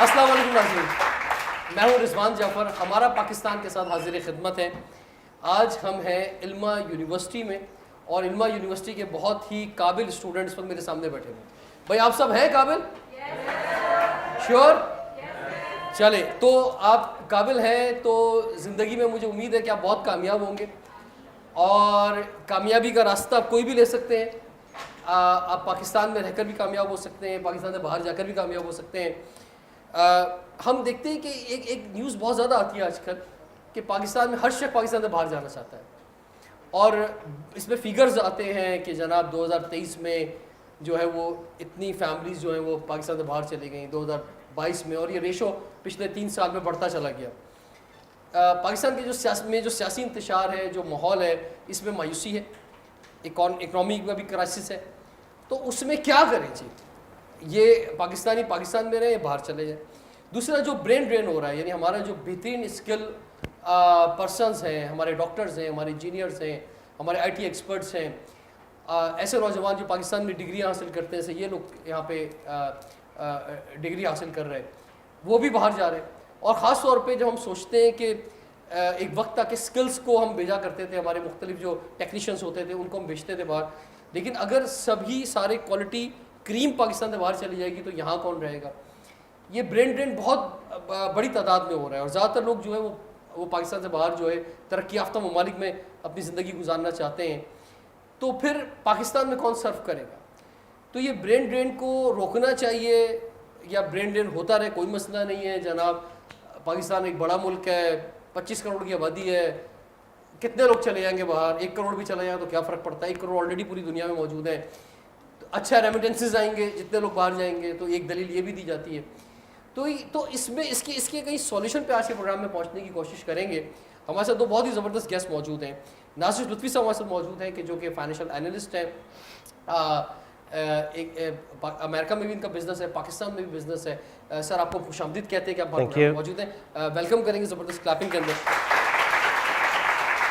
अस्सलाम वालेकुम नाज़रीन, मैं हूँ रिजवान जाफ़र। हमारा पाकिस्तान के साथ हाजिर खिदमत है। आज हम हैं इल्मा यूनिवर्सिटी में और इल्मा यूनिवर्सिटी के बहुत ही काबिल स्टूडेंट्स पर मेरे सामने बैठे हुए। भाई आप सब हैं काबिल? श्योर? चले, तो आप काबिल हैं तो ज़िंदगी में मुझे उम्मीद है कि आप बहुत कामयाब होंगे और कामयाबी का रास्ता आप कोई भी ले सकते हैं। आप पाकिस्तान में रहकर भी कामयाब हो सकते हैं, पाकिस्तान से बाहर जाकर भी कामयाब हो सकते हैं। हम देखते हैं कि एक न्यूज़ बहुत ज़्यादा आती है आजकल कि पाकिस्तान में हर शख्स पाकिस्तान से बाहर जाना चाहता है और इसमें फिगर्स आते हैं कि जनाब 2023 में जो है वो इतनी फैमिलीज़ जो हैं वो पाकिस्तान से बाहर चली गई 2022 में, और ये रेशो पिछले 3 साल में बढ़ता चला गया। पाकिस्तान के जो सियासी इंतशार है, जो माहौल है, इसमें मायूसी है, इकनॉमी का भी क्राइसिस है। तो उसमें क्या करें जी? ये पाकिस्तान में रहे, बाहर चले जाए। दूसरा जो ब्रेन ड्रेन हो रहा है, यानी हमारा जो बेहतरीन स्किल पर्सनस हैं, हमारे डॉक्टर्स हैं, हमारे इंजीनियर्स हैं, हमारे आईटी एक्सपर्ट्स हैं, ऐसे नौजवान जो पाकिस्तान में डिग्री हासिल करते हैं, ये लोग यहाँ पे डिग्री हासिल कर रहे हैं, वो भी बाहर जा रहे हैं। और ख़ास तौर पे जब हम सोचते हैं कि एक वक्त था कि स्किल्स को हम भेजा करते थे, हमारे मुख्तलिफ जो टेक्नीशियंस होते थे उनको हम भेजते थे बाहर, लेकिन अगर सभी सारे क्वालिटी क्रीम पाकिस्तान से बाहर चली जाएगी तो यहाँ कौन रहेगा? ये ब्रेन ड्रेन बहुत बड़ी तादाद में हो रहा है और ज़्यादातर लोग जो है वो पाकिस्तान से बाहर जो है तरक्की याफ्ता ममालिक में अपनी ज़िंदगी गुजारना चाहते हैं। तो फिर पाकिस्तान में कौन सर्व करेगा? तो ये ब्रेन ड्रेन को रोकना चाहिए या ब्रेन ड्रेन होता रहे, कोई मसला नहीं है जनाब। पाकिस्तान एक बड़ा मुल्क है, 25 करोड़ की आबादी है, कितने लोग चले जाएंगे बाहर? 1 करोड़ भी चले जाए तो क्या फ़र्क पड़ता है? 1 करोड़ ऑलरेडी पूरी दुनिया में मौजूद है, तो अच्छा रेमिटेंसेस आएंगे जितने लोग बाहर जाएंगे। तो एक दलील ये भी दी जाती है। तो इसमें इसके कई सॉल्यूशन पे आज के प्रोग्राम में पहुंचने की कोशिश करेंगे। हमारे साथ 2 बहुत ही ज़बरदस्त गेस्ट मौजूद हैं। नासिर लुत्फ़ी साहब हमारे साथ मौजूद हैं कि जो कि फाइनेंशियल एनालिस्ट हैं। अमेरिका में भी इनका बिजनेस है, पाकिस्तान में भी बिजनेस है। सर आपको खुशामदीद कहते हैं कि आप मौजूद हैं, वेलकम करेंगे ज़बरदस्त क्लैपिंग के अंदर।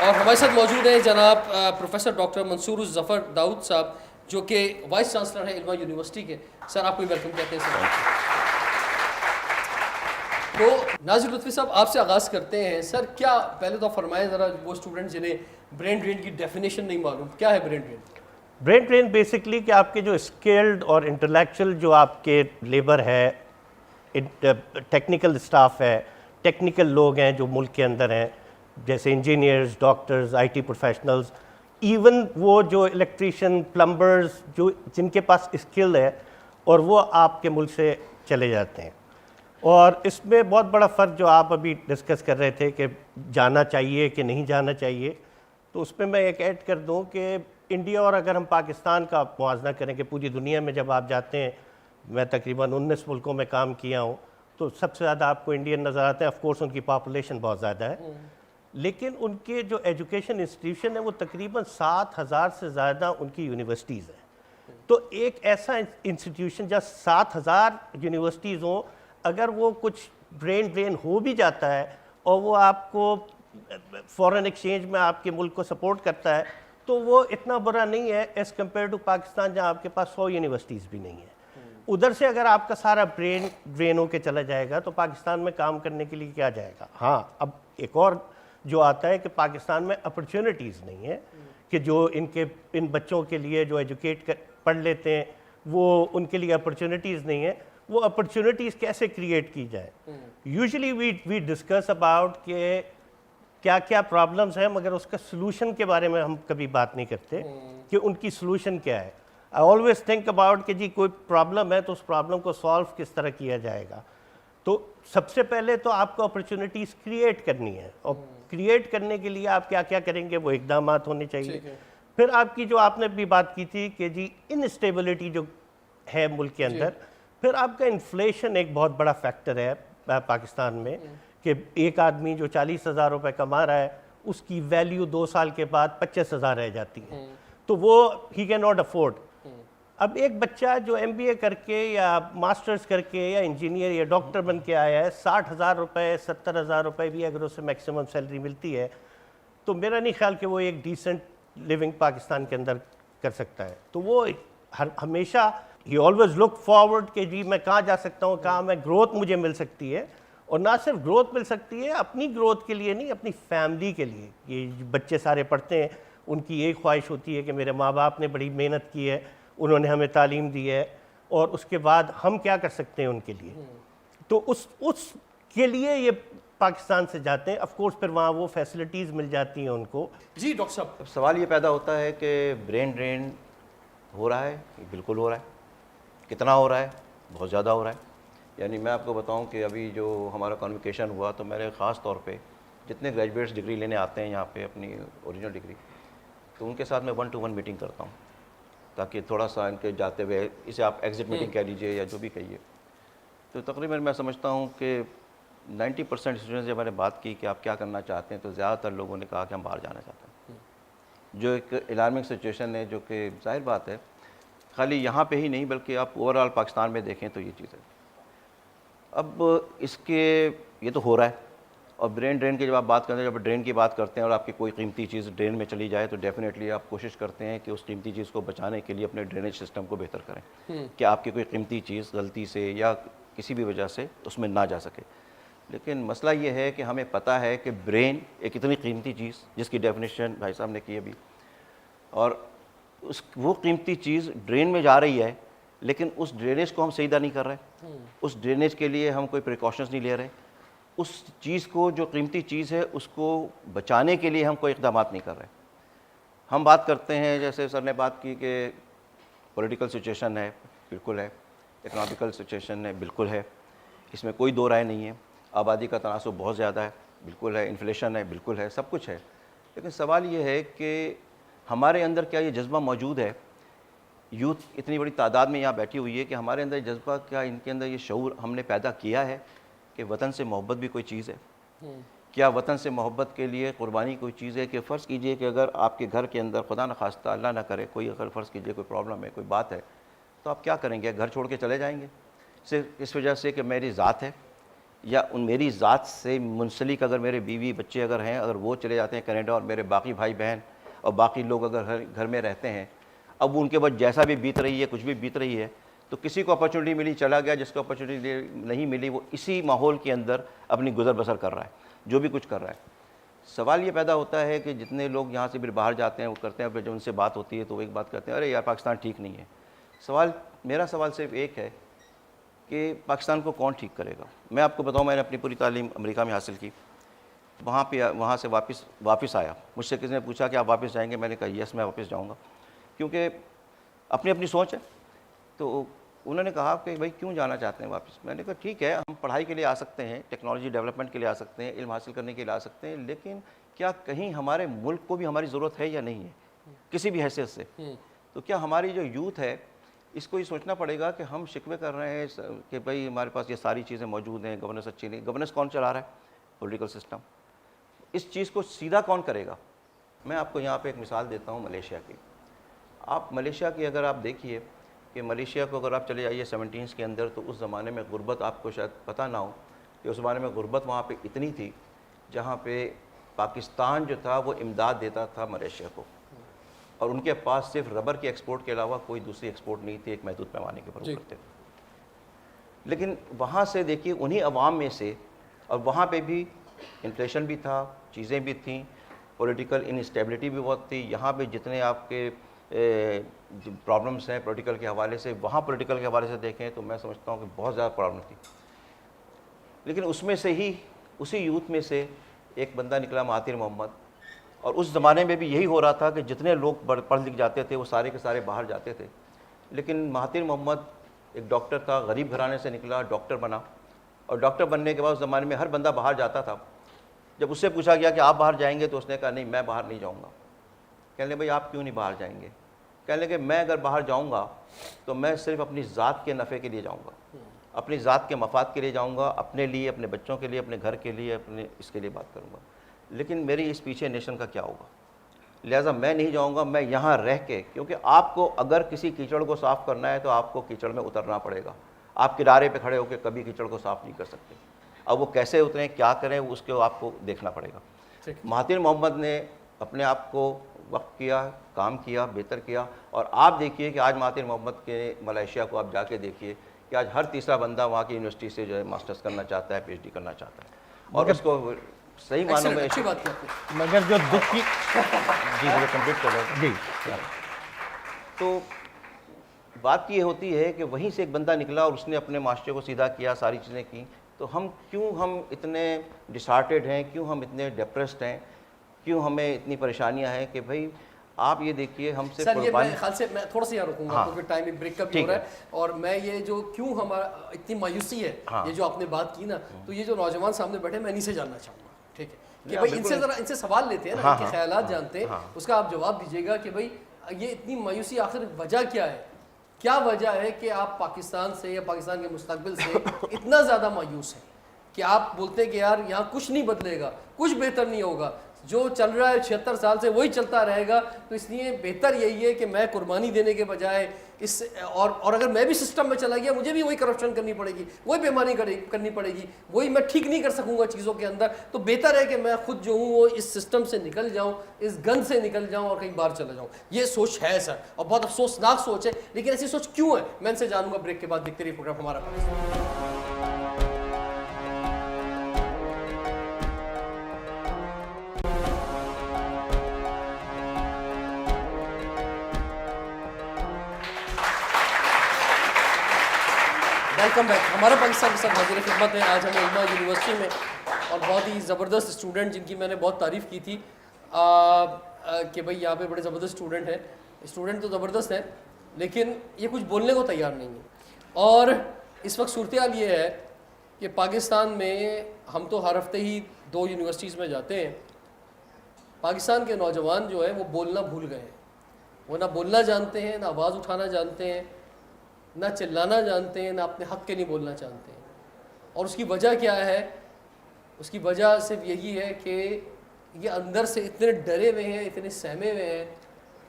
और हमारे साथ मौजूद हैं जनाब प्रोफेसर डॉक्टर मंसूर ज़फ़र दाऊद साहब जो कि वाइस चांसलर हैं इल्मा यूनिवर्सिटी के। सर आपको वेलकम कहते हैं सर। तो नाज़िर लुत्फ़ी साहब आपसे आगाज़ करते हैं। सर क्या पहले तो फरमाएं ज़रा, वो स्टूडेंट जिन्हें ब्रेन ड्रेन की डेफिनेशन नहीं मालूम, क्या है brain drain? Brain drain basically कि आपके जो स्किल्ड और इंटेलेक्चुअल जो आपके लेबर है, टेक्निकल स्टाफ है, टेक्निकल लोग हैं जो मुल्क के अंदर हैं, जैसे engineers, doctors, IT professionals, even वो जो इलेक्ट्रीशियन, प्लम्बर्स जो जिनके पास स्किल है और वो आपके मुल्क से चले जाते हैं। और इसमें बहुत बड़ा फ़र्क जो आप अभी डिस्कस कर रहे थे कि जाना चाहिए कि नहीं जाना चाहिए, तो उसमें मैं एक ऐड कर दूं कि इंडिया और अगर हम पाकिस्तान का मुआवजा करें कि पूरी दुनिया में जब आप जाते हैं, मैं तकरीबन 19 मुल्कों में काम किया हूँ, तो सबसे ज़्यादा आपको इंडियन नज़र आते हैं। ऑफ कोर्स उनकी पॉपुलेशन बहुत ज़्यादा है, लेकिन उनके जो एजुकेशन इंस्टीट्यूशन है वो तकरीबन 7,000 से ज़्यादा उनकी यूनिवर्सिटीज़ हैं। तो एक ऐसा इंस्टीट्यूशन जहाँ 7,000 यूनिवर्सिटीज़ हों, अगर वो कुछ ब्रेन ड्रेन हो भी जाता है और वो आपको फॉरेन एक्सचेंज में आपके मुल्क को सपोर्ट करता है, तो वो इतना बुरा नहीं है एज़ कम्पेयर टू पाकिस्तान जहाँ आपके पास 100 यूनिवर्सिटीज़ भी नहीं है। उधर से अगर आपका सारा ब्रेन ड्रेन होकर चला जाएगा तो पाकिस्तान में काम करने के लिए क्या जाएगा? हाँ, अब एक और जो आता है कि पाकिस्तान में अपॉर्चुनिटीज़ नहीं है कि जो इन बच्चों के लिए जो पढ़ लेते हैं वो उनके लिए अपॉर्चुनिटीज़ नहीं है। वो अपॉर्चुनिटीज़ कैसे क्रिएट की जाए? यूजुअली वी डिस्कस अबाउट कि क्या क्या प्रॉब्लम्स हैं, मगर उसका सलूशन के बारे में हम कभी बात नहीं करते कि उनकी सलूशन क्या है। आई ऑलवेज थिंक अबाउट कि जी कोई प्रॉब्लम है तो उस प्रॉब्लम को सॉल्व किस तरह किया जाएगा। तो सबसे पहले तो आपको अपॉर्चुनिटीज़ क्रिएट करनी है, और क्रिएट करने के लिए आप क्या क्या करेंगे वो इकदाम होने चाहिए। फिर आपकी जो आपने भी बात की थी कि जी इनस्टेबिलिटी जो है मुल्क के अंदर, फिर आपका इन्फ्लेशन एक बहुत बड़ा फैक्टर है पाकिस्तान में कि एक आदमी जो 40,000 रुपये कमा रहा है उसकी वैल्यू 2 साल के बाद 25,000 रह जाती है, तो वो ही कैन नॉट अफोर्ड। अब एक बच्चा जो MBA करके या मास्टर्स करके या इंजीनियर या डॉक्टर बन के आया है, 60,000 रुपये 70,000 रुपये भी अगर उसे मैक्सिमम सैलरी मिलती है, तो मेरा नहीं ख्याल कि वो एक डिसेंट लिविंग पाकिस्तान के अंदर कर सकता है। तो वो हमेशा ही ऑलवेज लुक फॉरवर्ड कि जी मैं कहाँ जा सकता हूँ, कहाँ मैं ग्रोथ मुझे मिल सकती है, और ना सिर्फ ग्रोथ मिल सकती है अपनी ग्रोथ के लिए नहीं, अपनी फैमिली के लिए। ये बच्चे सारे पढ़ते हैं, उनकी एक ख्वाहिश होती है कि मेरे माँ बाप ने बड़ी मेहनत की है, उन्होंने हमें तालीम दी है, और उसके बाद हम क्या कर सकते हैं उनके लिए। तो उस के लिए ये पाकिस्तान से जाते हैं। ऑफ कोर्स फिर वहाँ वो फैसिलिटीज़ मिल जाती हैं उनको। जी डॉक्टर साहब। अब सवाल ये पैदा होता है कि ब्रेन ड्रेन हो रहा है, ये बिल्कुल हो रहा है। कितना हो रहा है? बहुत ज़्यादा हो रहा है। यानी मैं आपको बताऊं कि अभी जो हमारा कॉन्वोकेशन हुआ तो मेरे ख़ास तौर पे जितने ग्रेजुएट्स डिग्री लेने आते हैं यहाँ पे अपनी ओरिजिनल डिग्री, तो उनके साथ मैं 1-to-1 मीटिंग करता हूँ, ताकि थोड़ा सा इनके जाते हुए, इसे आप एग्जिट मीटिंग कह लीजिए या जो भी कहिए। तो तकरीबन मैं समझता हूँ कि 90% स्टूडेंट्स जब मैंने बात की कि आप क्या करना चाहते हैं, तो ज़्यादातर लोगों ने कहा कि हम बाहर जाना चाहते हैं। जो एक अलार्मिंग सिचुएशन है, जो कि जाहिर बात है खाली यहाँ पे ही नहीं बल्कि आप ओवरऑल पाकिस्तान में देखें तो ये चीज़ है। अब इसके ये तो हो रहा है, और ब्रेन ड्रेन की जब आप बात करते हैं, जब ड्रेन की बात करते हैं और आपकी कोई कीमती चीज़ ड्रेन में चली जाए तो डेफिनेटली आप कोशिश करते हैं कि उस कीमती चीज़ को बचाने के लिए अपने ड्रेनेज सिस्टम को बेहतर करें कि आपकी कोई कीमती चीज़ गलती से या किसी भी वजह से उसमें ना जा सके। लेकिन मसला ये है कि हमें पता है कि ब्रेन एक इतनी कीमती चीज़ जिसकी डेफिनेशन भाई साहब ने की अभी, और वो कीमती चीज़ ड्रेन में जा रही है, लेकिन उस ड्रेनेज को हम सीधा नहीं कर रहे, उस ड्रेनेज के लिए हम कोई प्रिकॉशंस नहीं ले रहे, उस चीज़ को जो कीमती चीज़ है उसको बचाने के लिए हम कोई इक़दाम नहीं कर रहे। हम बात करते हैं, जैसे सर ने बात की कि पॉलिटिकल सिचुएशन है, बिल्कुल है, इकनॉमिकल सिचुएशन है, बिल्कुल है, इसमें कोई दो राय नहीं है, आबादी का तनासुब बहुत ज़्यादा है, बिल्कुल है, इन्फ्लेशन है, बिल्कुल है, सब कुछ है। लेकिन सवाल ये है कि हमारे अंदर क्या ये जज्बा मौजूद है? यूथ इतनी बड़ी तादाद में यहाँ बैठी हुई है कि हमारे अंदर जज्बा, क्या इनके अंदर ये शऊर हमने पैदा किया है कि वतन से मोहब्बत भी कोई चीज़ है? क्या वतन से मोहब्बत के लिए कुर्बानी कोई चीज़ है? कि फ़र्ज़ कीजिए कि अगर आपके घर के अंदर खुदा न खास्ता अल्लाह ना करे कोई, अगर फ़र्ज़ कीजिए कोई प्रॉब्लम है, कोई बात है, तो आप क्या करेंगे? घर छोड़ के चले जाएंगे सिर्फ इस वजह से कि मेरी ज़ात है, या उन मेरी ज़ात से मुंसलिक अगर मेरे बीवी बच्चे अगर हैं, अगर वो चले जाते हैं कनाडा और मेरे बाकी भाई बहन और बाकी लोग अगर घर में रहते हैं, अब उनके बाद जैसा भी बीत रही है, कुछ भी बीत रही है, तो किसी को अपॉर्चुनिटी मिली चला गया, जिसको अपॉर्चुनिटी नहीं मिली वो इसी माहौल के अंदर अपनी गुजर बसर कर रहा है, जो भी कुछ कर रहा है। सवाल ये पैदा होता है कि जितने लोग यहाँ से फिर बाहर जाते हैं, वो करते हैं, फिर जब उनसे बात होती है तो वो एक बात कहते हैं, अरे यार पाकिस्तान ठीक नहीं है। मेरा सवाल सिर्फ एक है कि पाकिस्तान को कौन ठीक करेगा? मैं आपको बताऊँ, मैंने अपनी पूरी तालीम अमेरिका में हासिल की, वहाँ से वापस आया, मुझसे किसी ने पूछा कि आप वापस जाएंगे? मैंने कहा यस, मैं वापस जाऊँगा, क्योंकि अपनी अपनी सोच है। तो उन्होंने कहा कि भाई क्यों जाना चाहते हैं वापस? मैंने कहा ठीक है, हम पढ़ाई के लिए आ सकते हैं, टेक्नोलॉजी डेवलपमेंट के लिए आ सकते हैं, इल्म हासिल करने के लिए आ सकते हैं, लेकिन क्या कहीं हमारे मुल्क को भी हमारी ज़रूरत है या नहीं है किसी भी हैसियत से? तो क्या हमारी जो यूथ है इसको ये सोचना पड़ेगा कि हम शिकवे कर रहे हैं कि भाई हमारे पास ये सारी चीज़ें मौजूद हैं, गवर्नेंस अच्छी नहीं, गवर्नेंस कौन चला रहा है? Political system. इस चीज़ को सीधा कौन करेगा? मैं आपको यहाँ पे एक मिसाल देता हूँ मलेशिया की। आप मलेशिया की अगर आप देखिए कि मलेशिया को अगर आप चले जाइए 17s के अंदर, तो उस ज़माने में गुर्बत, आपको शायद पता ना हो कि उस ज़माने में गुर्बत वहाँ पे इतनी थी जहाँ पे पाकिस्तान जो था वो इमदाद देता था मलेशिया को, और उनके पास सिर्फ रबर की एक्सपोर्ट के अलावा कोई दूसरी एक्सपोर्ट नहीं थी, एक महदूद पैमाने के ऊपर करते थे। लेकिन वहाँ से देखिए उन्हीं अवाम में से, और वहाँ पे भी इन्फ्लेशन भी था, चीज़ें भी थीं, पॉलिटिकल इनस्टेबिलिटी भी बहुत थी। यहाँ पे जितने आपके प्रॉब्लम्स हैं पॉलिटिकल के हवाले से, वहाँ पॉलिटिकल के हवाले से देखें तो मैं समझता हूँ कि बहुत ज़्यादा प्रॉब्लम थी। लेकिन उसमें से ही, उसी यूथ में से एक बंदा निकला, महातिर मोहम्मद, और उस ज़माने में भी यही हो रहा था कि जितने लोग पढ़ लिख जाते थे वो सारे के सारे बाहर जाते थे। लेकिन महातिर मोहम्मद एक डॉक्टर था, गरीब घराने से निकला, डॉक्टर बना, और डॉक्टर बनने के बाद उस ज़माने में हर बंदा बाहर जाता था। जब उससे पूछा गया कि आप बाहर जाएंगे, तो उसने कहा नहीं, मैं बाहर नहीं जाऊँगा। कहने भाई आप क्यों नहीं बाहर जाएंगे? कहने लगे मैं अगर बाहर जाऊँगा तो मैं सिर्फ अपनी ज़ात के नफ़े के लिए जाऊँगा, अपनी ज़ात के मफाद के लिए जाऊँगा, अपने लिए, अपने बच्चों के लिए, अपने घर के लिए, अपने इसके लिए बात करूँगा, लेकिन मेरी इस पीछे नेशन का क्या होगा? लिहाजा मैं नहीं जाऊँगा, मैं यहाँ रह के, क्योंकि आपको अगर किसी कीचड़ को साफ़ करना है तो आपको कीचड़ में उतरना पड़ेगा। आप किनारे पे खड़े होकर कभी कीचड़ को साफ़ नहीं कर सकते। अब वो कैसे उतरें, क्या करें, उसको आपको देखना पड़ेगा। महातिर मोहम्मद ने अपने आप को वक्त किया, काम किया, बेहतर किया। और आप देखिए कि आज महातिर मोहम्मद के मलेशिया को आप जाके देखिए कि आज हर तीसरा बंदा वहाँ की यूनिवर्सिटी से जो है मास्टर्स करना चाहता है, PhD करना चाहता है, और उसको सही मानों में अच्छी बात की आपने। मगर जो दुख की जी मुझे कंप्लीट कर रहे जी तो बात ये होती है कि वहीं से एक बंदा निकला और उसने अपने मास्टर को सीधा किया, सारी चीज़ें की। तो हम इतने डिसहार्टेड हैं, क्यों हम इतने डिप्रेस्ड हैं, क्यों हमें इतनी परेशानियां हैं कि भाई आप ये देखिए हमसे सर ये मैं ख्याल से मैं थोड़ा सा यहाँ रुकूंगा, हाँ, क्योंकि टाइम ब्रेक का भी ठीक हो रहा है। और मैं ये जो क्यों हमारा इतनी मायूसी है, हाँ, ये जो आपने बात की ना, तो ये जो नौजवान सामने बैठे मैं इन्हीं से जानना चाहूँगा, ठीक है, कि हाँ, भाई बिल्कुल। इनसे ज़रा इनसे सवाल लेते हैं ना, हाँ, इनके हाँ, ख्यालात हाँ, जानते हैं, हाँ। उसका आप जवाब दीजिएगा कि भाई ये इतनी मायूसी आखिर वजह क्या है, क्या वजह है कि आप पाकिस्तान से या पाकिस्तान के मुस्तकबिल से इतना ज़्यादा मायूस हैं कि आप बोलते हैं कि यार यहाँ कुछ नहीं बदलेगा, कुछ बेहतर नहीं होगा, जो चल रहा है 76 साल से वही चलता रहेगा। तो इसलिए बेहतर यही है कि मैं कुर्बानी देने के बजाय इस और अगर मैं भी सिस्टम में चला गया, मुझे भी वही करप्शन करनी पड़ेगी, वही बेईमानी करनी पड़ेगी, वही मैं ठीक नहीं कर सकूंगा चीज़ों के अंदर। तो बेहतर है कि मैं खुद जो हूँ वो इस सिस्टम से निकल जाऊँ, इस गंद से निकल जाऊँ और कहीं बाहर चला जाऊँ। ये सोच है सर, और बहुत अफसोसनाक सोच है, लेकिन ऐसी सोच क्यों है मैं इनसे जानूंगा ब्रेक के बाद। देखते रहिए प्रोग्राम हमारा। Welcome back. हमारा पाकिस्तान के साथ हाजिर खिदमत है। आज हम इल्मा यूनिवर्सिटी में और बहुत ही ज़बरदस्त स्टूडेंट जिनकी मैंने बहुत तारीफ़ की थी कि भाई यहाँ पे बड़े ज़बरदस्त स्टूडेंट हैं। स्टूडेंट तो ज़बरदस्त हैं, लेकिन ये कुछ बोलने को तैयार नहीं है। और इस वक्त सूरत हाल ये है कि पाकिस्तान में हम तो हर हफ्ते ही 2 यूनिवर्सिटीज़ में जाते हैं। पाकिस्तान के नौजवान जो है वो बोलना भूल गए हैं। वो ना बोलना जानते हैं, ना आवाज़ उठाना जानते हैं, ना चिल्लाना जानते हैं, ना अपने हक़ के लिए बोलना जानते हैं। और उसकी वजह क्या है? उसकी वजह सिर्फ यही है कि ये अंदर से इतने डरे हुए हैं, इतने सहमे हुए हैं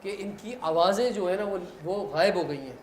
कि इनकी आवाज़ें जो है ना वो गायब हो गई हैं।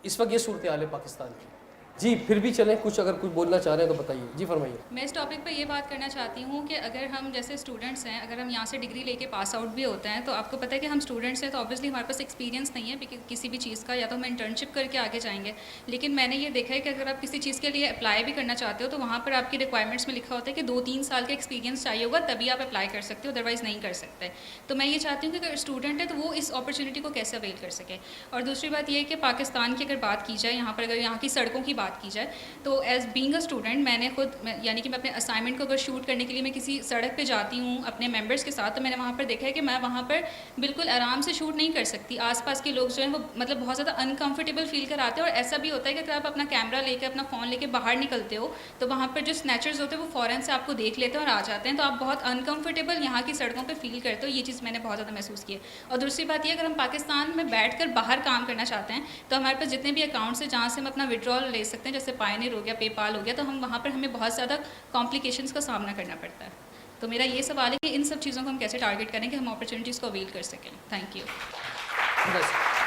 इस वक्त ये सूरत हाल है पाकिस्तान की। जी फिर भी चलें, कुछ अगर कुछ बोलना चाह रहे हैं तो बताइए। जी फरमाइए। मैं इस टॉपिक पे ये बात करना चाहती हूँ कि अगर हम जैसे स्टूडेंट्स हैं, अगर हम यहाँ से डिग्री लेके पास आउट भी होते हैं, तो आपको पता है कि हम स्टूडेंट्स हैं, तो ऑब्वियसली हमारे पास एक्सपीरियंस नहीं है किसी भी चीज़ का, या तो हम इंटर्नशिप करके आगे जाएंगे। लेकिन मैंने ये देखा है कि अगर आप किसी चीज़ के लिए अप्लाई भी करना चाहते हो तो वहाँ पर आपकी रिक्वायरमेंट्स में लिखा होता है कि 2-3 साल का एक्सपीरियंस चाहिए होगा, तभी आप अप्लाई कर सकते हो, अदरवाइज़ नहीं कर सकते। तो मैं ये चाहती हूँ कि अगर स्टूडेंट है तो वो इस अपॉर्चुनिटी को कैसे अवेल कर सके। और दूसरी बात ये है कि पाकिस्तान की अगर बात की जाए, यहाँ पर अगर यहाँ की सड़कों की बात की जाए, तो एज़ बीइंग अ स्टूडेंट मैंने खुद यानी कि मैं अपने असाइनमेंट को अगर शूट करने के लिए मैं किसी सड़क पे जाती हूँ अपने मेंबर्स के साथ, तो मैंने वहाँ पर देखा है कि मैं वहाँ पर बिल्कुल आराम से शूट नहीं कर सकती। आसपास के लोग जो हैं वो मतलब बहुत ज़्यादा अनकंफर्टेबल फील कराते हैं। और ऐसा भी होता है कि अगर आप अपना कैमरा लेकर, अपना फ़ोन लेकर बाहर निकलते हो तो वहाँ पर जो स्नैचर्स होते हैं वो फ़ौरन से आपको देख लेते हैं और आ जाते हैं, तो आप बहुत अनकंफर्टेबल यहाँ की सड़कों पर फील करते हो। ये चीज़ मैंने बहुत ज़्यादा महसूस की है। और दूसरी बात ये, अगर हम पाकिस्तान में बैठ कर बाहर काम करना चाहते हैं तो हमारे पास जितने भी अकाउंट्स हैं जहाँ से हम अपना विड्रॉल ले सकते हैं, जैसे पायनियर हो गया, पेपाल हो गया, तो हम वहाँ पर हमें बहुत ज़्यादा कॉम्प्लिकेशंस का सामना करना पड़ता है। तो मेरा ये सवाल है कि इन सब चीज़ों को हम कैसे टारगेट करें कि हम अपॉर्चुनिटीज़ को अवेल कर सकें। Thank you.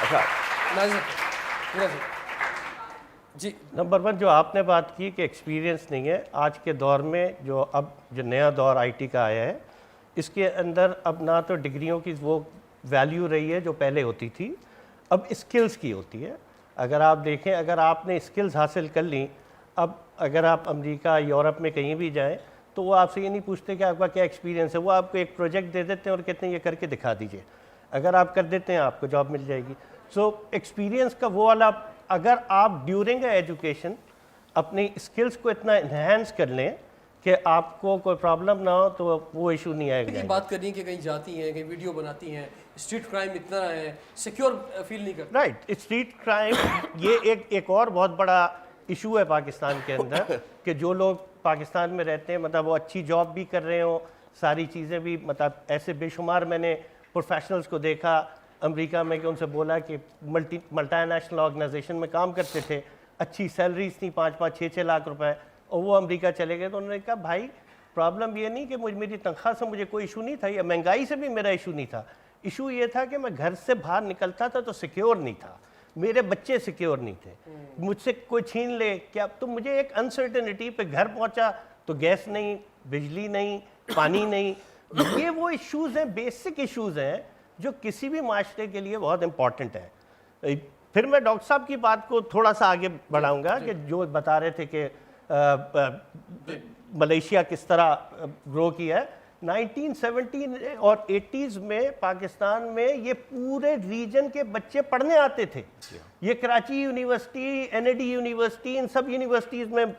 अच्छा जी नंबर 1 जो आपने बात की कि एक्सपीरियंस नहीं है, आज के दौर में जो नया दौर IT का आया है, इसके अंदर अब ना तो डिग्रियों की वो वैल्यू रही है जो पहले होती थी, अब स्किल्स की होती है। अगर आप देखें, अगर आपने स्किल्स हासिल कर ली, अब अगर आप अमेरिका, यूरोप में कहीं भी जाएं तो वो आपसे ये नहीं पूछते कि आपका क्या एक्सपीरियंस है, वो आपको एक प्रोजेक्ट दे देते हैं और कहते हैं ये करके दिखा दीजिए। अगर आप कर देते हैं आपको जॉब मिल जाएगी। सो एक्सपीरियंस का वो वाला, अगर आप ड्यूरिंग एजुकेशन अपनी स्किल्स को इतना इन्हेंस कर लें कि आपको कोई प्रॉब्लम ना हो, तो वो इशू नहीं आएगा। बात करनी है कि कहीं जाती हैं, कहीं वीडियो बनाती हैं, स्ट्रीट क्राइम इतना है, सिक्योर फील नहीं करते। राइट, स्ट्रीट क्राइम ये एक और बहुत बड़ा इशू है पाकिस्तान के अंदर कि जो लोग पाकिस्तान में रहते हैं, मतलब वो अच्छी जॉब भी कर रहे हो, सारी चीज़ें भी, मतलब ऐसे बेशुमार मैंने प्रोफेशनल्स को देखा अमेरिका में कि उनसे बोला कि मल्टीनेशनल ऑर्गेनाइजेशन में काम करते थे, अच्छी सैलरीज थी 5-5, 6-6 लाख रुपए, और वो अमेरिका चले गए। तो उन्होंने कहा भाई प्रॉब्लम ये नहीं कि मेरी तनख्वाह से मुझे कोई इशू नहीं था, या महंगाई से भी मेरा इशू नहीं था। इशू ये था कि मैं घर से बाहर निकलता था तो सिक्योर नहीं था, मेरे बच्चे सिक्योर नहीं थे, मुझसे कोई छीन ले क्या। तो मुझे एक अनसर्टेनिटी पे घर पहुंचा तो गैस नहीं, बिजली नहीं, पानी नहीं। ये वो इश्यूज़ हैं, बेसिक इश्यूज़ हैं जो किसी भी माशरे के लिए बहुत इम्पॉर्टेंट है। फिर मैं डॉक्टर साहब की बात को थोड़ा सा आगे बढ़ाऊंगा कि जो बता रहे थे कि मलेशिया किस तरह ग्रो किया है। 1970 और 80s में पाकिस्तान में ये पूरे रीजन के बच्चे पढ़ने आते थे। ये कराची यूनिवर्सिटी, एनएडी यूनिवर्सिटी, इन सब यूनिवर्सिटीज़ में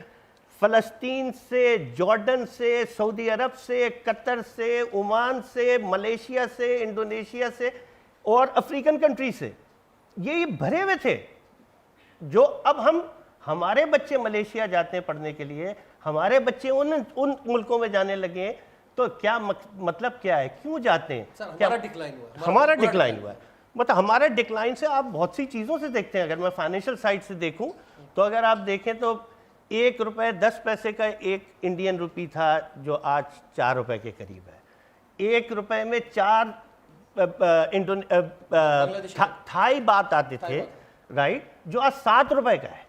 फ़लस्तीन से, जॉर्डन से, सऊदी अरब से, कतर से, ओमान से, मलेशिया से, इंडोनेशिया से और अफ्रीकन कंट्री से ये भरे हुए थे। जो अब हमारे बच्चे मलेशिया जाते हैं पढ़ने के लिए, हमारे बच्चे उन मुल्कों में जाने लगे, तो क्या मतलब क्या है, क्यों जाते हैं? सर, क्या हमारा डिक्लाइन हुआ है, हमारा डिक्लाइन हुआ है। मतलब हमारे डिक्लाइन से आप बहुत सी चीज़ों से देखते हैं। अगर मैं फाइनेंशियल साइड से देखूं तो अगर आप देखें तो 1 रुपये 10 पैसे का एक इंडियन रुपी था जो आज 4 रुपए के करीब है। 1 रुपये में 4 थाई बात आते थे, राइट, जो आज 7 रुपए का है।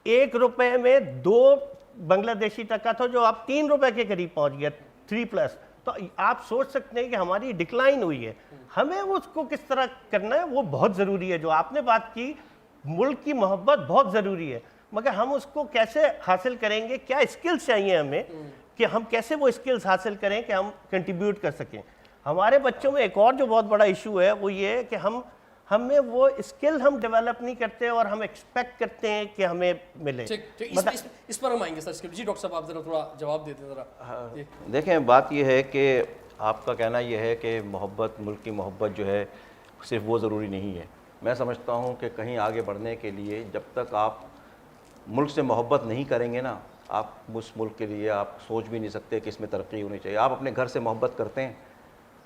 1 रुपये में 2 बांग्लादेशी टका था जो अब 3 रुपए के करीब पहुंच गया, 3+। तो आप सोच सकते हैं कि हमारी डिक्लाइन हुई है। हमें उसको किस तरह करना है वो बहुत ज़रूरी है। जो आपने बात की, मुल्क की मोहब्बत बहुत ज़रूरी है, मगर हम उसको कैसे हासिल करेंगे, क्या स्किल्स चाहिए हमें कि हम कैसे वो स्किल्स हासिल करें कि हम कंट्रीब्यूट कर सकें। हमारे बच्चों में एक और जो बहुत बड़ा इशू है वो ये है कि हमें वो स्किल हम डेवलप नहीं करते और हम एक्सपेक्ट करते हैं कि हमें मिले। इस पर हम आएंगे सर। जी डॉक्टर साहब, आप जरा थोड़ा जवाब देते हैं जरा। देखें, बात यह है कि आपका कहना यह है कि मोहब्बत, मुल्क की मोहब्बत जो है सिर्फ वो ज़रूरी नहीं है। मैं समझता हूँ कि कहीं आगे बढ़ने के लिए जब तक आप मुल्क से मोहब्बत नहीं करेंगे ना, आप उस मुल्क के लिए आप सोच भी नहीं सकते कि इसमें तरक्की होनी चाहिए। आप अपने घर से मोहब्बत करते हैं,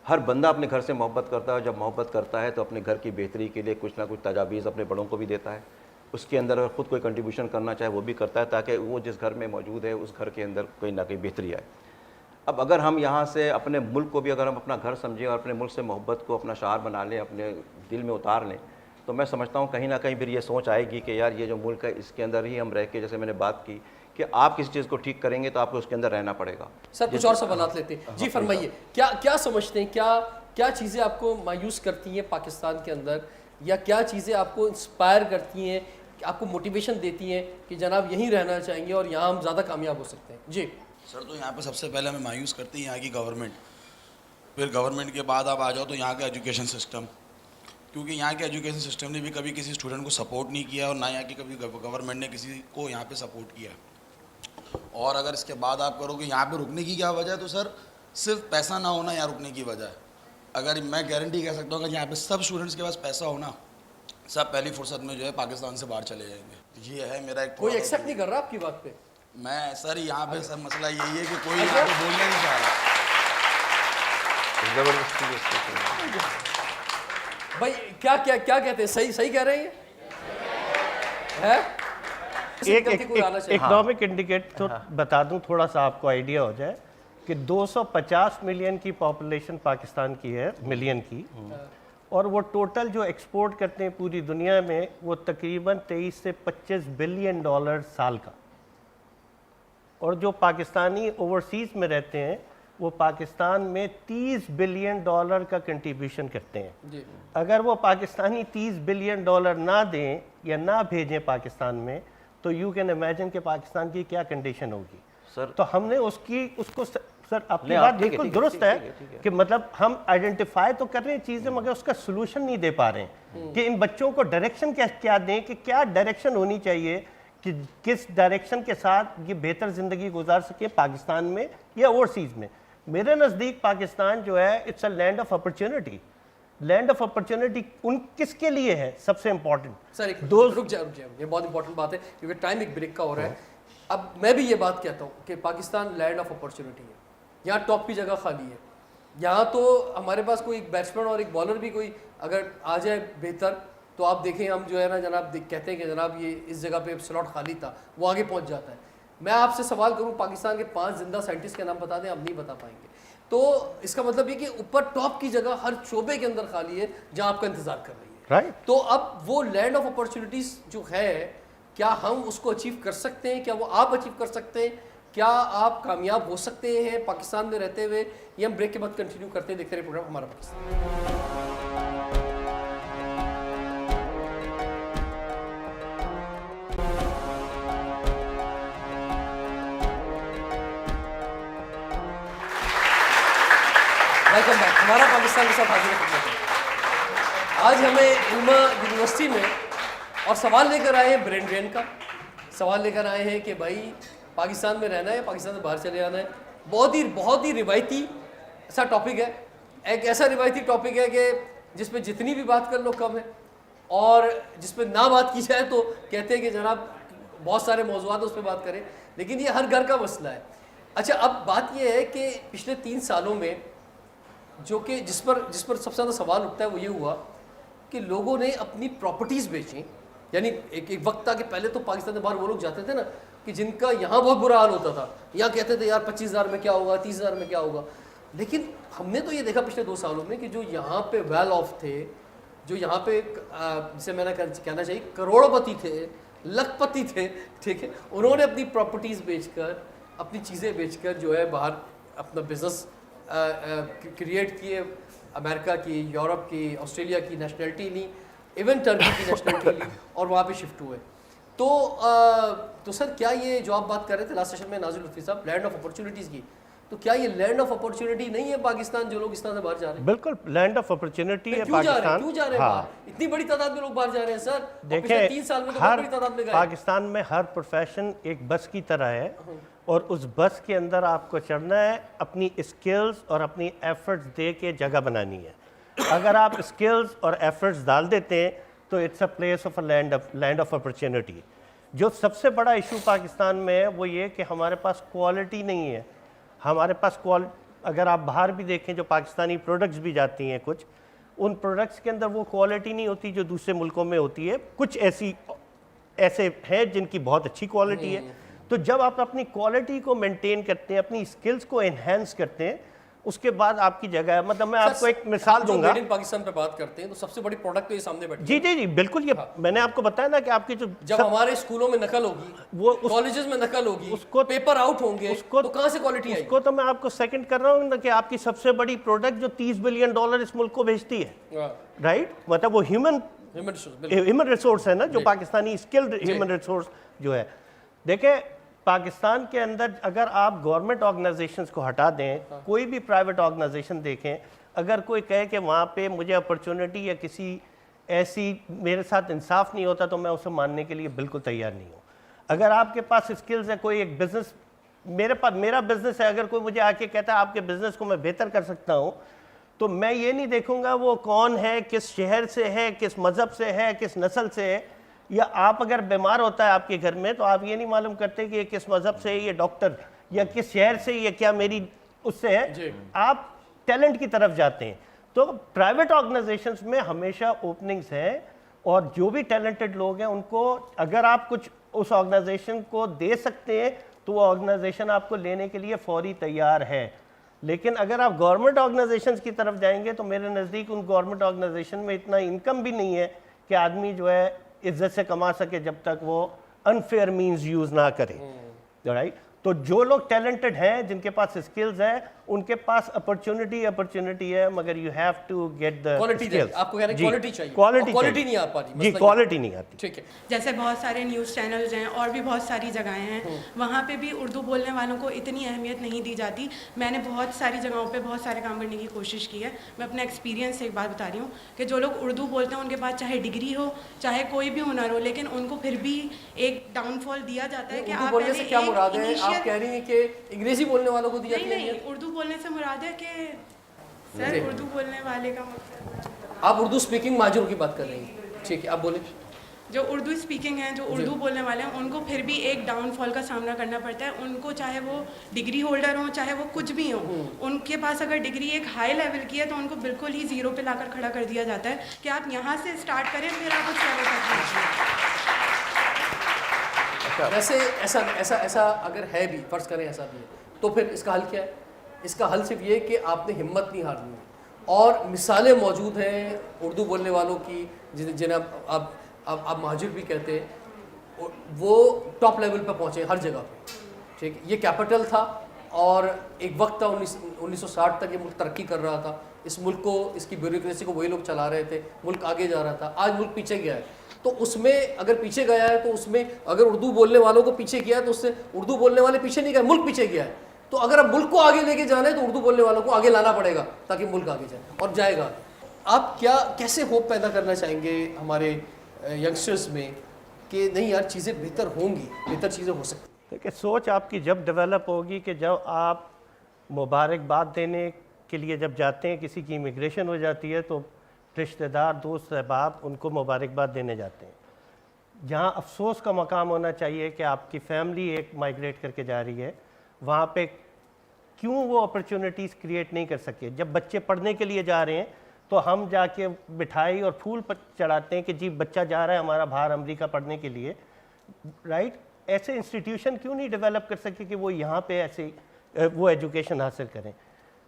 हर बंदा अपने घर से मोहब्बत करता है। जब मोहब्बत करता है तो अपने घर की बेहतरी के लिए कुछ ना कुछ तजावीज़ अपने बड़ों को भी देता है। उसके अंदर अगर ख़ुद कोई कंट्रीब्यूशन करना चाहे वो भी करता है, ताकि वो जिस घर में मौजूद है उस घर के अंदर कोई ना कोई बेहतरी आए। अब अगर हम यहाँ से अपने मुल्क को भी अगर हम अपना घर समझें और अपने मुल्क से मोहब्बत को अपना शार बना लें, अपने दिल में उतार लें, तो मैं समझता हूँ कहीं ना कहीं फिर ये सोच आएगी कि यार ये जो मुल्क है इसके अंदर ही हम रह के, जैसे मैंने बात की कि आप किसी चीज़ को ठीक करेंगे तो आपको उसके अंदर रहना पड़ेगा। सर कुछ और सवाल लेते हैं। जी फरमाइए, क्या समझते हैं, क्या चीज़ें आपको मायूस करती हैं पाकिस्तान के अंदर, या क्या चीज़ें आपको इंस्पायर करती हैं, आपको मोटिवेशन देती हैं कि जनाब यहीं रहना चाहेंगे और यहाँ हम ज़्यादा कामयाब हो सकते हैं? जी सर, तो यहाँ पे सबसे पहले हमें मायूस करती है यहाँ की गवर्नमेंट। फिर गवर्नमेंट के बाद आप आ जाओ तो यहाँ का एजुकेशन सिस्टम, क्योंकि यहाँ के एजुकेशन सिस्टम ने भी कभी किसी स्टूडेंट को सपोर्ट नहीं किया और ना यहाँ की कभी गवर्नमेंट ने किसी को यहाँ पे सपोर्ट किया। और अगर इसके बाद आप करोगे यहाँ पे रुकने की क्या वजह है, तो सर सिर्फ पैसा ना होना यहाँ रुकने की वजह है। अगर मैं गारंटी कह सकता हूँ अगर यहाँ पे सब स्टूडेंट्स के पास पैसा हो ना, सब पहली फुर्सत में जो है पाकिस्तान से बाहर चले जाएंगे। ये है मेरा एक कोई एक्सेप्ट नहीं कर रहा आपकी बात पे? मैं सर यहाँ पे सर मसला यही है कि कोई यहाँ पे बोलना नहीं चाह रहा। भाई क्या कहते हैं, सही कह रहे हैं? एक इकोनॉमिक इंडिकेटर तो बता दूं, थोड़ा सा आपको आइडिया हो जाए कि 250 मिलियन की पॉपुलेशन पाकिस्तान की है, मिलियन की, और वो टोटल जो एक्सपोर्ट करते हैं पूरी दुनिया में वो तकरीबन 23 से 25 बिलियन डॉलर साल का। और जो पाकिस्तानी ओवरसीज़ में रहते हैं वो पाकिस्तान में 30 बिलियन डॉलर का कंट्रीब्यूशन करते हैं। जी। अगर वो पाकिस्तानी 30 बिलियन डॉलर ना दें या ना भेजें पाकिस्तान में, तो यू कैन इमेजिन कि पाकिस्तान की क्या कंडीशन होगी। सर तो हमने उसको सर आपकी बात बिल्कुल दुरुस्त है कि मतलब हम आइडेंटिफाई तो कर रहे हैं चीज़ें, मगर उसका सोल्यूशन नहीं दे पा रहे हैं कि इन बच्चों को डायरेक्शन क्या दें, कि क्या डायरेक्शन होनी चाहिए, कि किस डायरेक्शन के साथ ये बेहतर ज़िंदगी गुजार सके पाकिस्तान में या ओवरसीज़ में। मेरे नज़दीक पाकिस्तान जो है it's a land of opportunity. Land of opportunity उन किसके लिए है सबसे इम्पोर्टेंट? सर रुक जाए, ये बहुत इंपॉर्टेंट बात है क्योंकि टाइम एक ब्रेक का हो रहा है। अब मैं भी ये बात कहता हूँ कि पाकिस्तान लैंड ऑफ अपॉर्चुनिटी है, यहाँ टॉप की जगह खाली है। यहाँ तो हमारे पास कोई एक बैट्समैन और एक बॉलर भी कोई अगर आ जाए बेहतर, तो आप देखें हम जो है ना जनाब कहते हैं कि जनाब ये इस जगह पे स्लॉट खाली था, वो आगे पहुँच जाता है। मैं आपसे सवाल करूँ, पाकिस्तान के 5 जिंदा साइंटिस्ट के नाम बता दें, आप नहीं बता पाएंगे। तो इसका मतलब ये कि ऊपर टॉप की जगह हर शोबे के अंदर खाली है जहाँ आपका इंतजार कर रही है। राइट। तो अब वो लैंड ऑफ अपॉर्चुनिटीज जो है, क्या हम उसको अचीव कर सकते हैं? क्या वो आप अचीव कर सकते हैं? क्या आप कामयाब हो सकते हैं पाकिस्तान में रहते हुए? ये हम ब्रेक के बाद कंटिन्यू करते हैं। देखते रहे प्रोग्राम हमारा पाकिस्तान। हमारा पाकिस्तान के साथ हाजिर खिदमत है। आज हमें इल्मा यूनिवर्सिटी में और सवाल लेकर आए हैं ब्रेन ड्रेन का। सवाल लेकर आए हैं कि भाई पाकिस्तान में रहना है, पाकिस्तान से बाहर चले जाना है। बहुत ही रिवायती सा टॉपिक है, एक ऐसा रिवायती टॉपिक है कि जिस पे जितनी भी बात कर लो कम है, और जिस पे ना बात की जाए तो कहते हैं कि जनाब बहुत सारे मौज़ूआत उस पर बात करें, लेकिन ये हर घर का मसला है। अच्छा, अब बात ये है कि पिछले 3 सालों में जो कि जिस पर सबसे ज़्यादा सवाल उठता है वो ये हुआ कि लोगों ने अपनी प्रॉपर्टीज़ बेची। यानी एक वक्त था कि पहले तो पाकिस्तान से बाहर वो लोग जाते थे ना कि जिनका यहाँ बहुत बुरा हाल होता था, यहाँ कहते थे यार 25,000 में क्या होगा, 30,000 में क्या होगा। लेकिन हमने तो ये देखा पिछले 2 सालों में कि जो यहाँ पे वेल ऑफ थे, जो यहाँ पे जिसे मैंने कहना चाहिए करोड़पति थे, लखपति थे, ठीक है, उन्होंने अपनी प्रॉपर्टीज़ बेचकर, अपनी चीज़ें बेचकर जो है बाहर अपना बिजनेस क्रिएट किए। अमेरिका की, यूरोप की, ऑस्ट्रेलिया की नेशनलिटी ली, इवन टर्की की नेशनलिटी ली और वहाँ पे शिफ्ट हुए। तो सर क्या ये जो आप बात कर रहे थे लास्ट सेशन में नाज़िर लुत्फ़ी साहब, लैंड ऑफ अपॉर्चुनिटीज़ की, तो क्या ये लैंड ऑफ अपॉर्चुनिटी नहीं है पाकिस्तान, जो लोग इस तरह से बाहर जा रहे हैं? बिल्कुल लैंड ऑफ अपॉर्चुनिटी है क्यों जा रहे हैं, पाकिस्तान। क्यों जा रहे हैं बाहर? इतनी बड़ी तादाद में लोग बाहर जा रहे हैं सर। देखिए 3 साल में तो बहुत बड़ी तादाद में गए। पाकिस्तान में हर प्रोफेशन एक बस की तरह है, और उस बस के अंदर आपको चढ़ना है, अपनी स्किल्स और अपनी एफर्ट्स दे के जगह बनानी है। अगर आप स्किल्स और एफर्ट्स डाल देते हैं तो it's a place of a land of opportunity. जो सबसे बड़ा इशू पाकिस्तान में है वो ये कि हमारे पास क्वालिटी नहीं है। हमारे पास अगर आप बाहर भी देखें, जो पाकिस्तानी प्रोडक्ट्स भी जाती हैं कुछ, उन प्रोडक्ट्स के अंदर वो क्वालिटी नहीं होती जो दूसरे मुल्कों में होती है। कुछ ऐसे हैं जिनकी बहुत अच्छी क्वालिटी है। तो जब आप अपनी क्वालिटी को मेंटेन करते हैं, अपनी स्किल्स को एनहेंस करते हैं, उसके बाद आपकी जगह है। मतलब मैं आपको एक मिसाल दूंगा। मेड इन पाकिस्तान पे बात करते हैं तो सबसे बड़ी प्रोडक्ट तो ये सामने बैठी जी जी जी बिल्कुल। ये मैंने आपको बताया ना कि आपकी जो जब हमारे स्कूलों में नकल होगी, वो कॉलेजेस में नकल होगी, उसको पेपर आउट होंगे, उसको तो कहाँ से क्वालिटी आएगी? उसको तो मैं आपको सेकंड कर रहा हूँ ना कि आपकी सबसे बड़ी प्रोडक्ट जो $30 बिलियन इस मुल्क को भेजती है, राइट, मतलब वो ह्यूमन रिसोर्स है ना, जो पाकिस्तानी स्किल्ड ह्यूमन रिसोर्स जो है। देखें पाकिस्तान के अंदर अगर आप गवर्नमेंट ऑर्गेनाइजेशंस को हटा दें, कोई भी प्राइवेट ऑर्गेनाइजेशन देखें, अगर कोई कहे कि वहाँ पे मुझे अपॉर्चुनिटी या किसी ऐसी मेरे साथ इंसाफ नहीं होता, तो मैं उसे मानने के लिए बिल्कुल तैयार नहीं हूँ। अगर आपके पास स्किल्स है, कोई एक बिज़नेस, मेरा बिज़नेस है, अगर कोई मुझे आके कहता है आपके बिज़नेस को मैं बेहतर कर सकता हूँ, तो मैं ये नहीं देखूँगा वो कौन है, किस शहर से है, किस मज़हब से है, किस नस्ल से है। या आप अगर बीमार होता है आपके घर में, तो आप ये नहीं मालूम करते कि ये किस मज़हब से है, ये डॉक्टर, या किस शहर से, या क्या मेरी उससे है। आप टैलेंट की तरफ जाते हैं। तो प्राइवेट ऑर्गेनाइजेशंस में हमेशा ओपनिंग्स हैं, और जो भी टैलेंटेड लोग हैं उनको अगर आप कुछ उस ऑर्गेनाइजेशन को दे सकते हैं तो वो ऑर्गेनाइजेशन आपको लेने के लिए फौरी तैयार है। लेकिन अगर आप गवर्नमेंट ऑर्गेनाइजेशंस की तरफ जाएंगे तो मेरे नज़दीक उन गवर्नमेंट ऑर्गेनाइजेशन में इतना इनकम भी नहीं है कि आदमी जो है इज्जत से कमा सके जब तक वो अनफेयर मीन्स यूज़ ना करे, राइट। तो जो लोग टैलेंटेड हैं, जिनके पास स्किल्स हैं, उनके पास अपॉर्चुनिटी है, मगर you have to get the quality. आपको कह रहे हैं क्वालिटी चाहिए, क्वालिटी नहीं आ पा रही जी, क्वालिटी नहीं आती। ठीक है। जैसे बहुत सारे न्यूज़ चैनल्स हैं और भी बहुत सारी जगहें हैं, वहाँ पे भी उर्दू बोलने वालों को इतनी अहमियत नहीं दी जाती। मैंने बहुत सारी जगहों पे बहुत सारे काम करने की कोशिश की है। मैं अपने एक्सपीरियंस से एक बात बता रही हूँ कि जो लोग उर्दू बोलते हैं उनके पास चाहे डिग्री हो, चाहे कोई भी हुनर हो, लेकिन उनको फिर भी एक डाउनफॉल दिया जाता है कि आप बोलने से क्या मुराद है? आप कह रही हैं कि अंग्रेजी बोलने वालों को दिया? नहीं, उर्दू बोलने से मुराद है कि सर उर्दू बोलने वाले का मतलब आप उर्दू स्पीकिंग माजूर की बात कर रही हैं, ठीक है, आप बोले। जो उर्दू स्पीकिंग है, जो उर्दू बोलने वाले हैं, उनको फिर भी एक डाउनफॉल का सामना करना पड़ता है। उनको चाहे वो डिग्री होल्डर हो, चाहे वो कुछ भी हो, उनके पास अगर डिग्री एक हाई लेवल की है तो उनको बिल्कुल ही जीरो पे लाकर खड़ा कर दिया जाता है कि आप यहाँ से स्टार्ट करें, फिर आप उस लेवल तक पहुँचिए। वैसे ऐसा अगर है भी, फर्ज करें ऐसा भी है, तो फिर इसका हल क्या है? इसका हल सिर्फ ये कि आपने हिम्मत नहीं हारनी है। और मिसालें मौजूद हैं उर्दू बोलने वालों की, जिन्हें आप महाजिर भी कहते हैं, वो टॉप लेवल पर पहुँचे हर जगह पे, ठीक है। ये कैपिटल था और एक वक्त था 1960 तक ये मुल्क तरक्की कर रहा था। इस मुल्क को, इसकी ब्यूरोक्रेसी को वही लोग चला रहे थे, मुल्क आगे जा रहा था। आज मुल्क पीछे गया है, तो उसमें अगर पीछे गया है तो उसमें अगर उर्दू बोलने वालों को पीछे किया है तो उससे उर्दू बोलने वाले पीछे नहीं गए, मुल्क पीछे गया है। तो अगर अब मुल्क को आगे लेके जाना है तो उर्दू बोलने वालों को आगे लाना पड़ेगा ताकि मुल्क आगे जाए और जाएगा। आप कैसे होप पैदा करना चाहेंगे हमारे यंगस्टर्स में कि नहीं यार चीज़ें बेहतर होंगी, बेहतर चीज़ें हो सकती? देखिए, सोच आपकी जब डेवलप होगी कि जब आप मुबारकबाद देने के लिए जब जाते हैं, किसी की इमिग्रेशन हो जाती है तो रिश्तेदार, दोस्त, अहबाब उनको मुबारकबाद देने जाते हैं। जहाँ अफसोस का मकाम होना चाहिए कि आपकी फैमिली एक माइग्रेट करके जा रही है, वहाँ पे क्यों वो अपॉर्चुनिटीज़ क्रिएट नहीं कर सके। जब बच्चे पढ़ने के लिए जा रहे हैं तो हम जाके मिठाई और फूल चढ़ाते हैं कि जी बच्चा जा रहा है हमारा बाहर अमेरिका पढ़ने के लिए, राइट। ऐसे इंस्टीट्यूशन क्यों नहीं डेवलप कर सके कि वो यहाँ पे ऐसे वो एजुकेशन हासिल करें।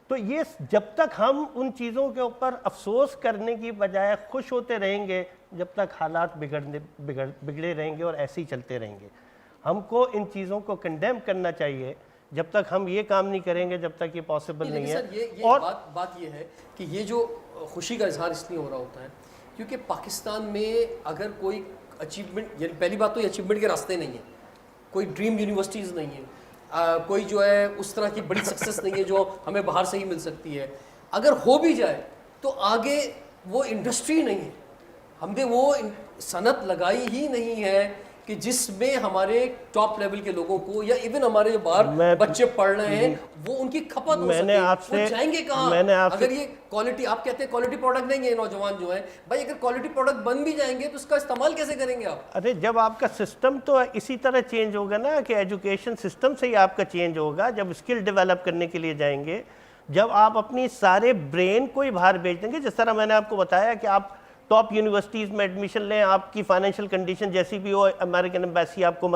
तो ये जब तक हम उन चीज़ों के ऊपर अफसोस करने की बजाय खुश होते रहेंगे, जब तक हालात बिगड़े रहेंगे और ऐसे ही चलते रहेंगे। हमको इन चीज़ों को कंडेम करना चाहिए। जब तक हम ये काम नहीं करेंगे, जब तक ये पॉसिबल नहीं है। सर, ये और बात ये है कि ये जो खुशी का इजहार इसलिए हो रहा होता है क्योंकि पाकिस्तान में अगर कोई अचीवमेंट, यानी पहली बात तो ये अचीवमेंट के रास्ते नहीं है, कोई ड्रीम यूनिवर्सिटीज़ नहीं है, कोई जो है उस तरह की बड़ी सक्सेस नहीं है जो हमें बाहर से ही मिल सकती है। अगर हो भी जाए तो आगे वो इंडस्ट्री नहीं है, हमने वो सनत लगाई ही नहीं है कि जिसमें हमारे टॉप लेवल के लोगों को या इवन हमारे जो बाहर बच्चे पढ़ रहे हैं वो उनकी खपत हो मैंने सके। आपसे- वो जाएंगे कहाँ? मैंने आपसे- अगर ये क्वालिटी, आप कहते हैं क्वालिटी प्रोडक्ट नहीं है नौजवान जो है, भाई अगर क्वालिटी प्रोडक्ट बन भी जाएंगे तो उसका इस्तेमाल कैसे करेंगे आप? अरे जब आपका सिस्टम तो इसी तरह चेंज होगा ना कि एजुकेशन सिस्टम से ही आपका चेंज होगा। जब स्किल डेवलप करने के लिए जाएंगे, जब आप अपनी सारे ब्रेन को ही बाहर भेज देंगे, जिस तरह मैंने आपको बताया कि आप टॉप यूनिवर्सिटीज़ में एडमिशन लें, आपकी फाइनेंशियल कंडीशन जैसी भी हो, अमेरिकन एम्बेसी आपको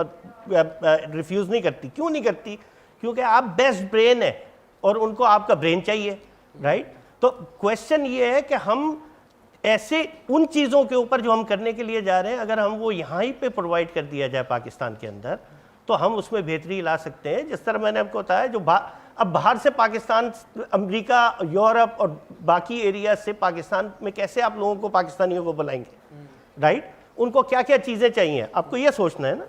रिफ्यूज़ नहीं करती। क्यों नहीं करती? क्योंकि आप बेस्ट ब्रेन है और उनको आपका ब्रेन चाहिए, राइट। तो क्वेश्चन ये है कि हम ऐसे उन चीज़ों के ऊपर जो हम करने के लिए जा रहे हैं, अगर हम वो यहाँ ही पे प्रोवाइड कर दिया जाए पाकिस्तान के अंदर, तो हम उसमें बेहतरी ला सकते हैं। जिस तरह मैंने आपको बताया, जो अब बाहर से पाकिस्तान, अमेरिका, यूरोप और बाकी एरिया से पाकिस्तान में कैसे आप लोगों को, पाकिस्तानियों को बुलाएंगे, राइट। उनको क्या क्या चीज़ें चाहिए, आपको ये सोचना है ना।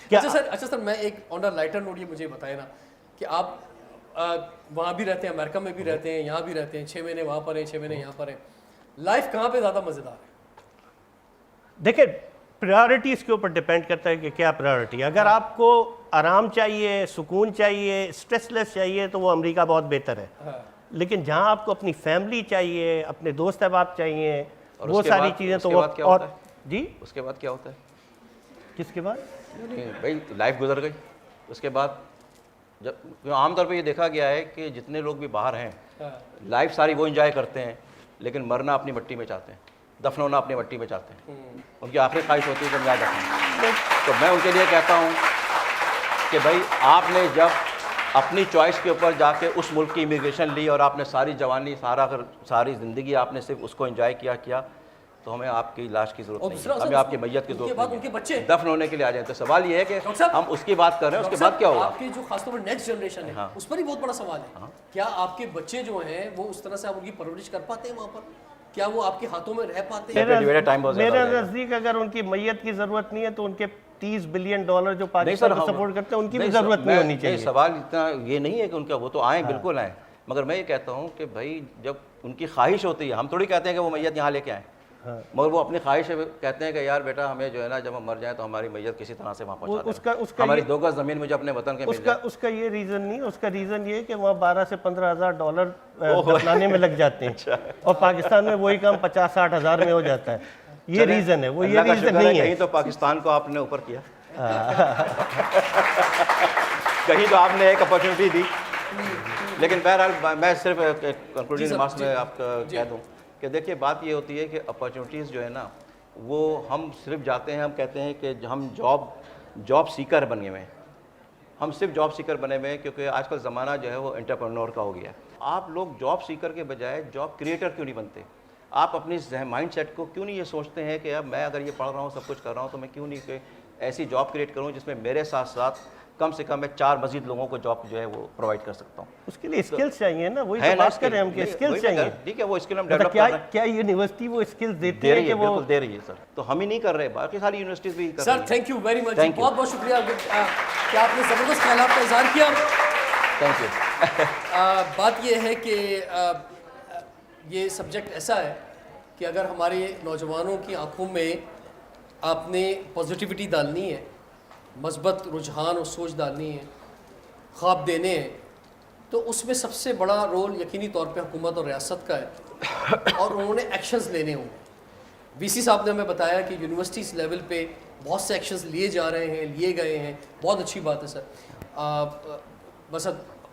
क्या अच्छा सर, मैं एक ऑन अ लाइटर नोट ये मुझे बताए ना कि आप वहाँ भी रहते हैं, अमेरिका में भी रहते हैं, यहाँ भी रहते हैं, 6 महीने वहाँ पर हैं, 6 महीने यहाँ पर हैं, लाइफ कहाँ पे ज़्यादा मज़ेदार है? देखिए, प्रायोरिटीज़ के ऊपर डिपेंड करता है कि क्या प्रायोरिटी। अगर आपको आराम चाहिए, सुकून चाहिए, स्ट्रेसलेस चाहिए, तो वो अमेरिका बहुत बेहतर है। लेकिन जहाँ आपको अपनी फैमिली चाहिए, अपने दोस्त अहबाब चाहिए, वो सारी चीज़ें, तो वो और जी उसके बाद क्या होता है? किसके बाद? भाई लाइफ गुजर गई, उसके बाद जब आमतौर पे ये देखा गया है कि जितने लोग भी बाहर हैं, लाइफ सारी वो एंजॉय करते हैं, लेकिन मरना अपनी मिट्टी में चाहते हैं, दफन होना अपनी मिट्टी में चाहते हैं। उनकी आखिरी ख्वाहिश होती है कि हम यहाँ दफन। तो मैं उनके लिए कहता हूँ कि भाई आपने जब अपनी चॉइस के ऊपर जाके उस मुल्क की इमिग्रेशन ली और आपने सारी जवानी, सारी ज़िंदगी आपने सिर्फ उसको एंजॉय किया, तो हमें आपकी लाश की जरूरत नहीं है, हमें आपकी मैयत की जरूरत नहीं उनके है। बच्चे दफन होने के लिए आ जाए। तो सवाल ये है कि हम उसकी बात कर रहे हैं, उसके बाद क्या होगा? आपकी जो खासतौर पर नेक्स्ट जनरेशन है, उस पर ही बहुत बड़ा सवाल है। क्या आपके बच्चे जो हैं वो उस तरह से आप उनकी परवरिश कर पाते हैं वहाँ पर? क्या वो आपके हाथों में रह पाते हैं? मेरे नज़दीक अगर उनकी मैयत की ज़रूरत नहीं है तो उनके $30 बिलियन जो पाकिस्तान को सपोर्ट करते हैं, उनकी भी ज़रूरत नहीं होनी चाहिए। सवाल इतना ये नहीं है कि उनका वो तो आए, बिल्कुल आए, मगर मैं ये कहता हूँ कि भाई जब उनकी ख्वाहिश होती है, हम थोड़ी कहते हैं कि वो मैयत यहाँ लेके आए, मगर वो अपनी ख्वाहिश कहते हैं कि यार बेटा हमें जो है ना, जब हम मर जाए तो हमारी मैयत किसी तरह से वहाँ पहुँचा दें, हमारी 2 गज ज़मीन मुझे अपने वतन के मिल जाए। उसका ये रीज़न नहीं, उसका रीज़न ये है कि वहाँ $12,000 से $15,000 दफनाने में लग जाते हैं और पाकिस्तान में वही काम 50-60 हज़ार में हो जाता है। ये रीज़न है, वो ये रीज़न नहीं है। कहीं तो पाकिस्तान को आपने ऊपर किया, कहीं तो आपने एक अपॉर्चुनिटी दी। लेकिन बहरहाल मैं सिर्फ कंक्लूडिंग रिमार्क्स में आपको कह दूँ कि देखिए, बात ये होती है कि अपॉर्चुनिटीज़ जो है ना, वो हम सिर्फ जाते हैं, हम कहते हैं कि हम जॉब सीकर बने हुए हैं, हम सिर्फ जॉब सीकर बने हुए हैं, क्योंकि आजकल ज़माना जो है वो एंटरप्रेन्योर का हो गया है। आप लोग जॉब सीकर के बजाय जॉब क्रिएटर क्यों नहीं बनते? आप अपनी माइंड सेट को क्यों नहीं ये सोचते हैं कि अब मैं अगर ये पढ़ रहा हूँ, सब कुछ कर रहा हूँ, तो मैं क्यों नहीं ऐसी जॉब क्रिएट करूँ जिसमें मेरे साथ साथ कम से कम मैं 4 मजीद लोगों को जॉब जो है वो प्रोवाइड कर सकता हूँ। उसके लिए स्किल्स चाहिए ना, वही तो बात कर रहे हैं हम कि स्किल्स चाहिए। ठीक है, वो स्किल हम डेवलप कर रहे हैं। क्या यूनिवर्सिटी वो स्किल्स देती है कि वो बिल्कुल दे रही है सर, तो हम ही नहीं कर रहे, बाकी सारी यूनिवर्सिटीज़ भी कर रही सर हैं। Thank you very much, Thank you. बहुत बहुत शुक्रिया कि आपने ज़बरदस्त ख्यालात का इज़हार किया। Thank you. बात ये है कि ये सब्जेक्ट ऐसा है कि अगर हमारे नौजवानों की आंखों में आपने पॉजिटिविटी डालनी है, मस्बत रुझान और सोच डालनी है, ख्वाब देने हैं, तो उसमें सबसे बड़ा रोल यकीनी तौर पे हुकूमत और रियासत का है और उन्होंने एक्शंस लेने होंगे। वीसी साहब ने हमें बताया कि यूनिवर्सिटीज़ लेवल पे बहुत से एक्शंस लिए जा रहे हैं, लिए गए हैं, बहुत अच्छी बात है सर। बस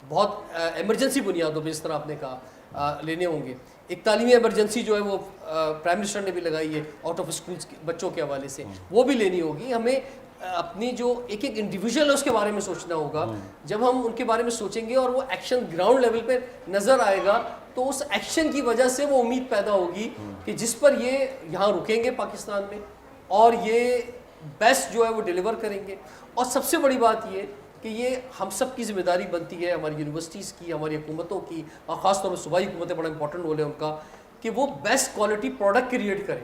बहुत एमरजेंसी बुनियादों पे, इस तरह आपने कहा, लेने होंगे। एक तालीमी एमरजेंसी जो है वो प्राइम मिनिस्टर ने भी लगाई है आउट ऑफ स्कूल्स बच्चों के हवाले से, वो भी लेनी होगी। हमें अपनी जो एक एक इंडिविजुअल है उसके बारे में सोचना होगा। जब हम उनके बारे में सोचेंगे और वो एक्शन ग्राउंड लेवल पे नज़र आएगा तो उस एक्शन की वजह से वो उम्मीद पैदा होगी कि जिस पर ये यहाँ रुकेंगे पाकिस्तान में और ये बेस्ट जो है वो डिलीवर करेंगे। और सबसे बड़ी बात ये कि ये हम सब की जिम्मेदारी बनती है, हमारी यूनिवर्सिटीज़ की, हमारी हुकूमतों की, और ख़ासतौर पर सूबाई हुकूमतें, बड़ा इंपॉर्टेंट रोल है उनका, कि वो बेस्ट क्वालिटी प्रोडक्ट क्रिएट करें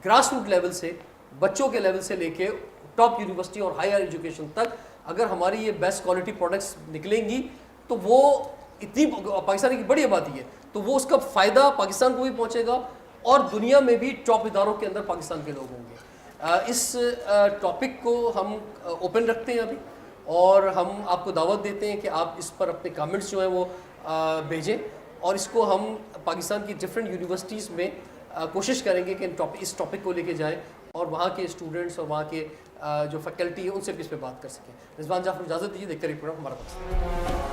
ग्रास रूट लेवल से, बच्चों के लेवल से लेके टॉप यूनिवर्सिटी और हायर एजुकेशन तक। अगर हमारी ये बेस्ट क्वालिटी प्रोडक्ट्स निकलेंगी तो वो इतनी पाकिस्तान की बड़ी आबादी है तो वो उसका फ़ायदा पाकिस्तान को भी पहुँचेगा और दुनिया में भी टॉप इदारों के अंदर पाकिस्तान के लोग होंगे। इस टॉपिक को हम ओपन रखते हैं अभी और हम आपको दावत देते हैं कि आप इस पर अपने कमेंट्स जो हैं वो भेजें और इसको हम पाकिस्तान की डिफरेंट यूनिवर्सिटीज़ में कोशिश करेंगे कि इस टॉपिक को लेके जाएं और वहाँ के स्टूडेंट्स और वहाँ के जो फैकल्टी है उनसे भी इस पर बात कर सकें। रिजवान जाफर, इजाज़त दीजिए, देखते रहिए प्रोग्राम हमारा पास।